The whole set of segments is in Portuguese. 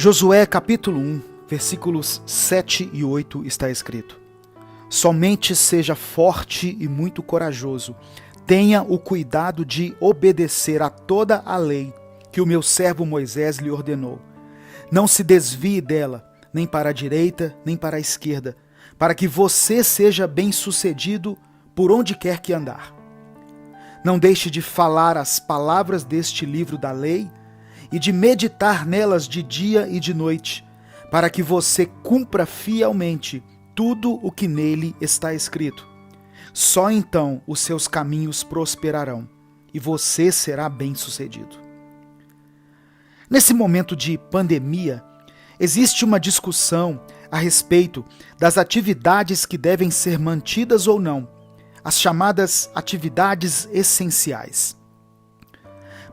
Josué capítulo 1, versículos 7 e 8 está escrito: Somente seja forte e muito corajoso, tenha o cuidado de obedecer a toda a lei que o meu servo Moisés lhe ordenou. Não se desvie dela, nem para a direita, nem para a esquerda, para que você seja bem-sucedido por onde quer que andar. Não deixe de falar as palavras deste livro da lei e de meditar nelas de dia e de noite, para que você cumpra fielmente tudo o que nele está escrito. Só então os seus caminhos prosperarão e você será bem-sucedido. Nesse momento de pandemia, existe uma discussão a respeito das atividades que devem ser mantidas ou não, as chamadas atividades essenciais.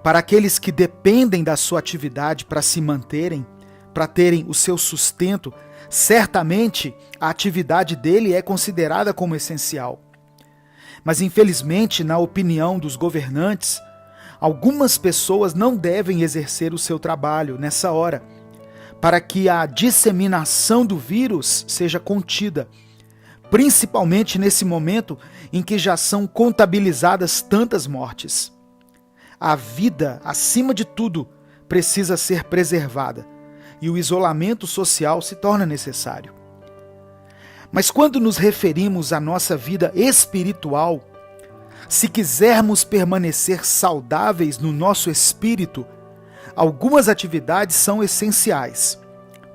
Para aqueles que dependem da sua atividade para se manterem, para terem o seu sustento, certamente a atividade dele é considerada como essencial. Mas infelizmente, na opinião dos governantes, algumas pessoas não devem exercer o seu trabalho nessa hora, para que a disseminação do vírus seja contida, principalmente nesse momento em que já são contabilizadas tantas mortes. A vida, acima de tudo, precisa ser preservada e o isolamento social se torna necessário. Mas quando nos referimos à nossa vida espiritual, se quisermos permanecer saudáveis no nosso espírito, algumas atividades são essenciais,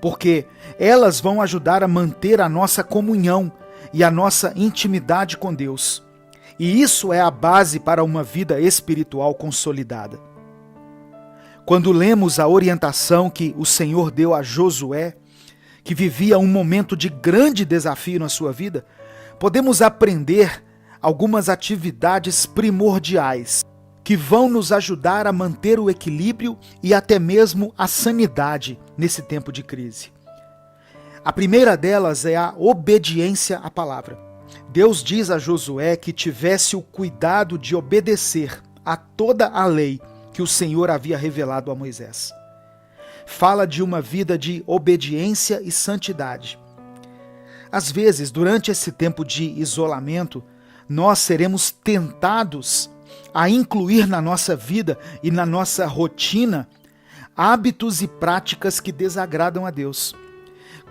porque elas vão ajudar a manter a nossa comunhão e a nossa intimidade com Deus. E isso é a base para uma vida espiritual consolidada. Quando lemos a orientação que o Senhor deu a Josué, que vivia um momento de grande desafio na sua vida, podemos aprender algumas atividades primordiais que vão nos ajudar a manter o equilíbrio e até mesmo a sanidade nesse tempo de crise. A primeira delas é a obediência à palavra. Deus diz a Josué que tivesse o cuidado de obedecer a toda a lei que o Senhor havia revelado a Moisés. Fala de uma vida de obediência e santidade. Às vezes, durante esse tempo de isolamento, nós seremos tentados a incluir na nossa vida e na nossa rotina hábitos e práticas que desagradam a Deus.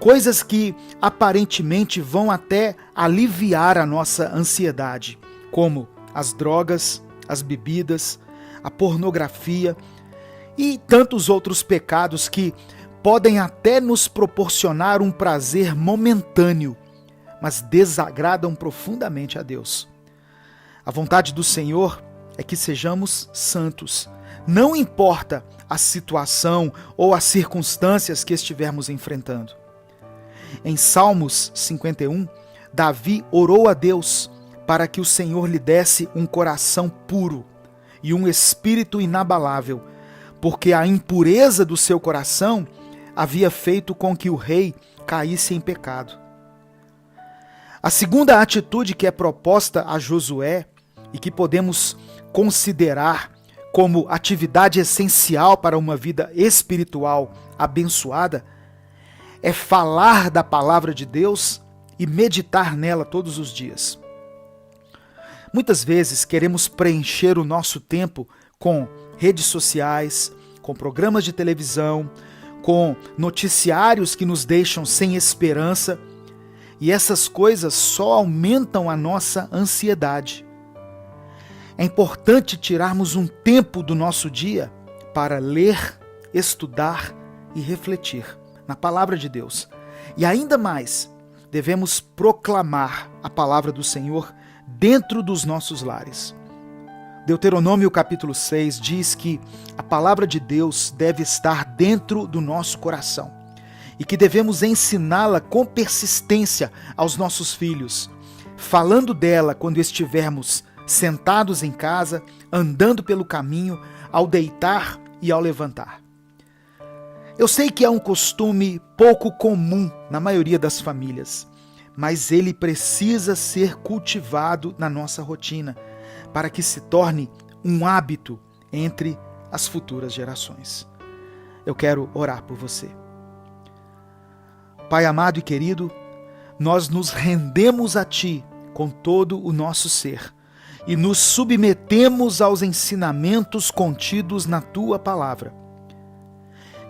Coisas que aparentemente vão até aliviar a nossa ansiedade, como as drogas, as bebidas, a pornografia e tantos outros pecados que podem até nos proporcionar um prazer momentâneo, mas desagradam profundamente a Deus. A vontade do Senhor é que sejamos santos, não importa a situação ou as circunstâncias que estivermos enfrentando. Em Salmos 51, Davi orou a Deus para que o Senhor lhe desse um coração puro e um espírito inabalável, porque a impureza do seu coração havia feito com que o rei caísse em pecado. A segunda atitude que é proposta a Josué e que podemos considerar como atividade essencial para uma vida espiritual abençoada é falar da palavra de Deus e meditar nela todos os dias. Muitas vezes queremos preencher o nosso tempo com redes sociais, com programas de televisão, com noticiários que nos deixam sem esperança, e essas coisas só aumentam a nossa ansiedade. É importante tirarmos um tempo do nosso dia para ler, estudar e refletir na palavra de Deus. E ainda mais, devemos proclamar a palavra do Senhor dentro dos nossos lares. Deuteronômio capítulo 6 diz que a palavra de Deus deve estar dentro do nosso coração e que devemos ensiná-la com persistência aos nossos filhos, falando dela quando estivermos sentados em casa, andando pelo caminho, ao deitar e ao levantar. Eu sei que é um costume pouco comum na maioria das famílias, mas ele precisa ser cultivado na nossa rotina para que se torne um hábito entre as futuras gerações. Eu quero orar por você. Pai amado e querido, nós nos rendemos a Ti com todo o nosso ser e nos submetemos aos ensinamentos contidos na Tua palavra.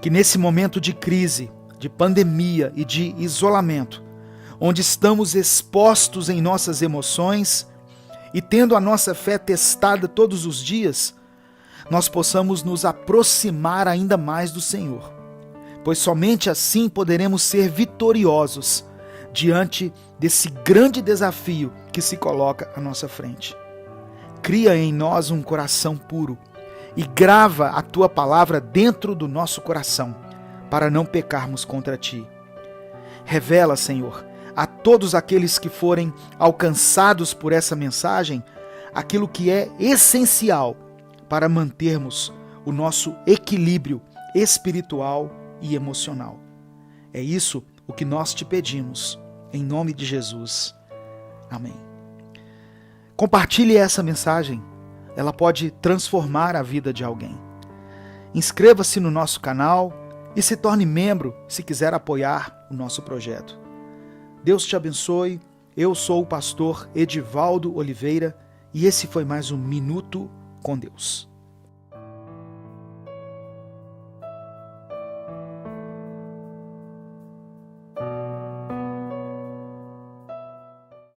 Que nesse momento de crise, de pandemia e de isolamento, onde estamos expostos em nossas emoções e tendo a nossa fé testada todos os dias, nós possamos nos aproximar ainda mais do Senhor, pois somente assim poderemos ser vitoriosos diante desse grande desafio que se coloca à nossa frente. Cria em nós um coração puro e grava a Tua palavra dentro do nosso coração, para não pecarmos contra Ti. Revela, Senhor, a todos aqueles que forem alcançados por essa mensagem, aquilo que é essencial para mantermos o nosso equilíbrio espiritual e emocional. É isso o que nós te pedimos, em nome de Jesus. Amém. Compartilhe essa mensagem, ela pode transformar a vida de alguém. Inscreva-se no nosso canal e se torne membro se quiser apoiar o nosso projeto. Deus te abençoe. Eu sou o pastor Edivaldo Oliveira e esse foi mais um Minuto com Deus.